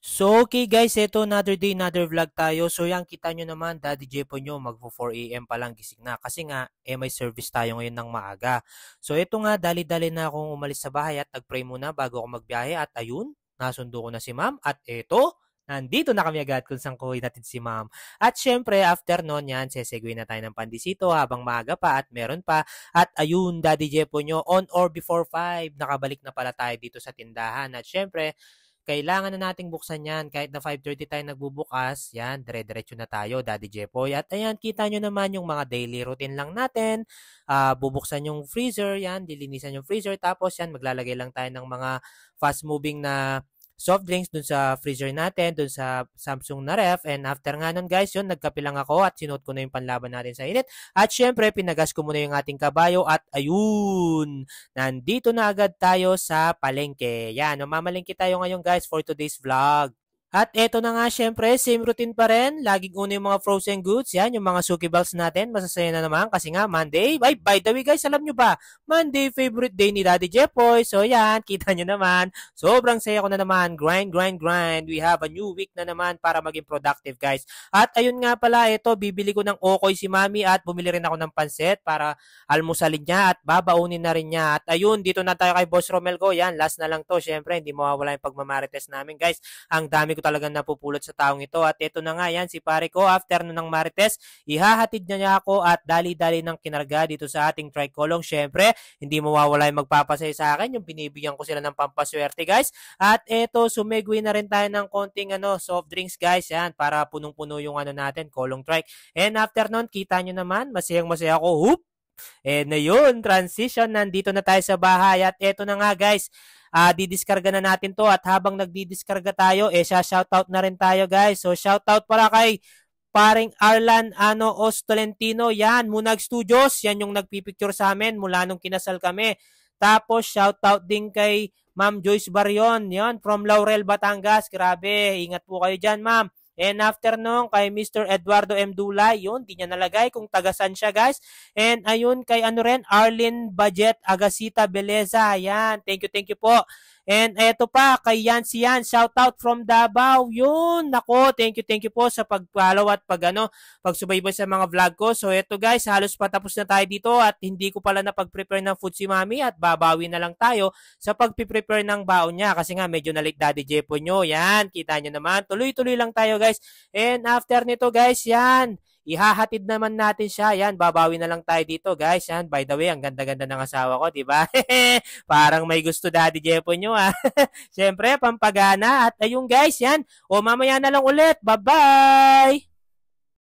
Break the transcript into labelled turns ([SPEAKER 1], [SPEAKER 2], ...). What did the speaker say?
[SPEAKER 1] So, okay guys, ito another day, another vlog tayo. So, yan, kita nyo naman, Daddy Jepo nyo, magpo 4 a.m. pa lang gising na. Kasi nga, may service tayo ngayon ng maaga. So, ito nga, dali-dali na akong umalis sa bahay at nag-pray muna bago ako magbiyahe. At ayun, nasundo ko na si ma'am. At ito, nandito na kami agad kung saan ko hinatid si ma'am. At syempre, after nun, yan, sesegue na tayo ng pandisito habang maaga pa at meron pa. At ayun, Daddy Jepo nyo, on or before 5, nakabalik na pala tayo dito sa tindahan. At syempre, kailangan na nating buksan yan. Kahit na 5:30 tayo nagbubukas, yan, dire-diretso na tayo, Daddy Jepoy. At ayan, kita nyo naman yung mga daily routine lang natin. Bubuksan yung freezer, yan, dilinisan yung freezer. Tapos yan, maglalagay lang tayo ng mga fast-moving na soft drinks dun sa freezer natin, dun sa Samsung na ref. And after nga nun guys, yun, nagkape lang ako at sinuot ko na yung panlaban natin sa init. At syempre, pinagas ko muna yung ating kabayo at ayun, nandito na agad tayo sa palengke. Yan, mamalengke tayo ngayon guys for today's vlog. At eto na nga syempre, same routine pa rin. Laging una yung mga frozen goods. Yan, yung mga suki balls natin. Masasaya na naman kasi nga Monday. Ay, by the way guys, alam nyo ba? Monday, favorite day ni Daddy Jepoy. So yan, kita nyo naman. Sobrang saya ko na naman. Grind, grind, grind. We have a new week na naman para maging productive guys. At ayun nga pala, ito, bibili ko ng okoy si Mami at bumili rin ako ng pansit para almusalin niya at babaunin na rin niya. At ayun, dito na tayo kay Boss Romel ko. Yan, last na lang to. Syempre, hindi mawawala yung pagmamarites namin guys. Ang dami ko talagang napupulot sa taong ito. At ito na nga yan, si pare ko, after ng Marites, ihahatid niya ako at dali-dali ng kinarga dito sa ating tricolong. Syempre, hindi mawawala yung magpapasaya sa akin, yung binibigyan ko sila ng pampaswerte guys. At ito, sumegway na rin tayo ng konting soft drinks guys, yan, para punong-puno yung natin, kolong trike. And after nun, kita nyo naman, masayang-masaya ako, hoop! Na yun, transition, nandito na tayo sa bahay at eto na nga guys, didiskarga na natin to at habang nagdidiskarga tayo, shoutout na rin tayo guys. So shoutout para kay paring Arlan Ostolentino, yan, Munag Studios, yan yung nagpipicture sa amin mula nung kinasal kami. Tapos shoutout din kay Ma'am Joyce Barion, yan, from Laurel, Batangas, grabe, ingat po kayo dyan ma'am. And after nung kay Mr. Eduardo M. Dulay, yun, di niya nalagay kung tagasan siya guys. And ayun kay Arlene Budget Agasita Beleza, yan, thank you po. And eto pa, kay Yancy Yan, shout out from Davao, yun, nako, thank you po sa pag-follow at pagsubaybay sa mga vlog ko. So eto guys, halos patapos na tayo dito at hindi ko pala napag-prepare ng food si Mami at babawi na lang tayo sa pag-prepare ng baon niya kasi nga medyo na-late Daddy Jepo nyo. Yan, kita nyo naman. Tuloy-tuloy lang tayo guys. And after nito guys, yan, ihahatid naman natin siya. Yan, babawi na lang tayo dito guys. Yan, by the way, ang ganda-ganda ng asawa ko, di ba? Parang may gusto Daddy Jepo nyo Siyempre, pampagana. At ayun guys, yan. O mamaya na lang ulit. Bye-bye!